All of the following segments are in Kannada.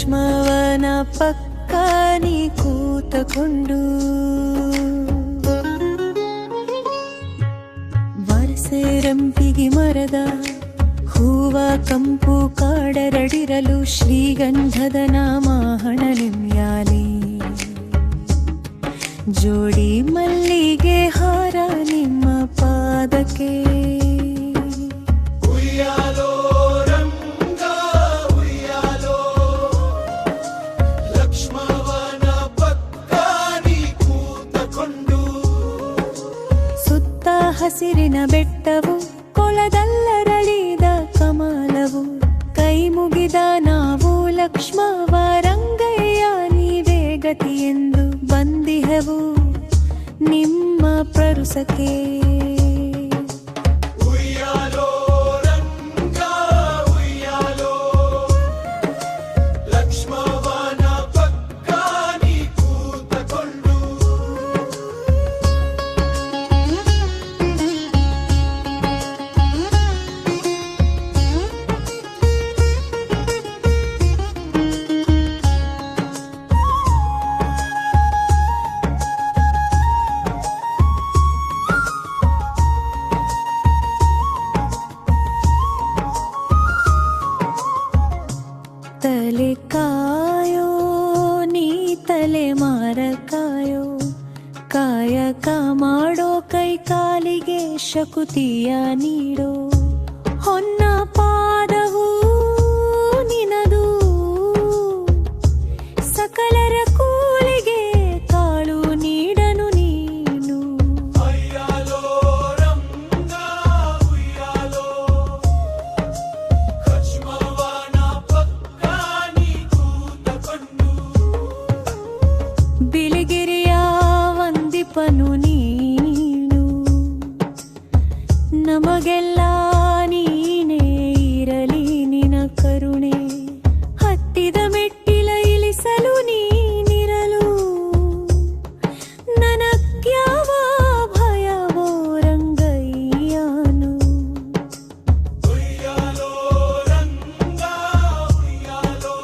ಲಕ್ಷ್ಮವನ ಪಕ್ಕ ನೀ ಕೂತಕೊಂಡು ವರಸೆರಂಪಿಗೆ ಮರದ ಹೂವ ಕಂಪು ಕಾಡರಡಿರಲು ಶ್ರೀಗಂಧದ ನಾಮ ಹಣಲಿಮ್ಯಾಲಿ ಜೋಡಿ ಮಲ್ಲಿಗೆ ಹಾರ ನಿಮ್ಮ ಪಾದಕ್ಕೆ ಉಯ್ಯಾಲೋ ರಂಗ ಉಯ್ಯಾಲೋ ಲಕ್ಷ್ಮವನ ಪಕ್ಕ ನೀ ಕೂತಕೊಂಡು ಸುತ್ತ ಹಸಿರಿನ ಬೆಟ್ಟವು ಕೊಳದಲ್ಲರಳಿದ ಕಮಲವು ಕೈ ಮುಗಿದ ನಾವು ಲಕ್ಷ್ಮವ ರಂಗಯ್ಯ ನೀವೇ ಗತಿ ಎಂದು ಬಂದಿಹೆವು ನಿಮ್ಮ ಪ್ರರುಸಕ್ಕೆ ಉಯ್ಯಾಲೋ ರಂಗ ಉಯ್ಯಾಲೋ ಲಕ್ಷ್ಮವನ ಪಕ್ಕ ನೀ ಕೂತಕೊಂಡು ತಲೆ ಕಾಯೋ ನೀ ತಲೆ ಮಾರ ಕಾಯೋ ಕಾಯಕ ಮಾಡೋ ಕೈ ಕಾಲಿಗೆ ಶಕುತಿಯ ನೀಡೋ ಹೊನ್ನ ಪಾದವು ನಿನದು ಸಕಲರ ಕೂಲಿಗೆ ಕಾಳು ನೀಡನು ನೀನು ಉಯ್ಯಾಲೋ ರಂಗ ಉಯ್ಯಾಲೋ ಲಕ್ಷ್ಮವನ ಪಕ್ಕ ನೀ ಕೂತಕೊಂಡು ಬಿಳಿಗಿರಿಯ ವಂದಿಪನು ನೀನು ನಮಗೆಲ್ಲ ನೀನೇ ಇರಲಿ ನಿನ ಕರುಣೆ ಹತ್ತಿದ ಮೆಟ್ಟಿಲ ಇಳಿಸಲು ನೀನಿರಲು ನನಗ್ಯಾವ ಭಯವೋ ರಂಗಯ್ಯನು ಉಯ್ಯಾಲೋ ರಂಗ ಉಯ್ಯಾಲೋ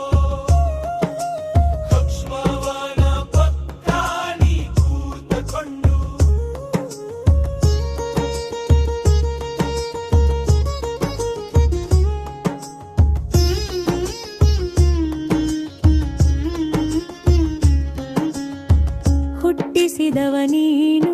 ಲಕ್ಷ್ಮವನ ಪಕ್ಕ ನೀ ಕೂತಕೊಂಡು ಹುಟ್ಟಿಸಿದವ ನೀನು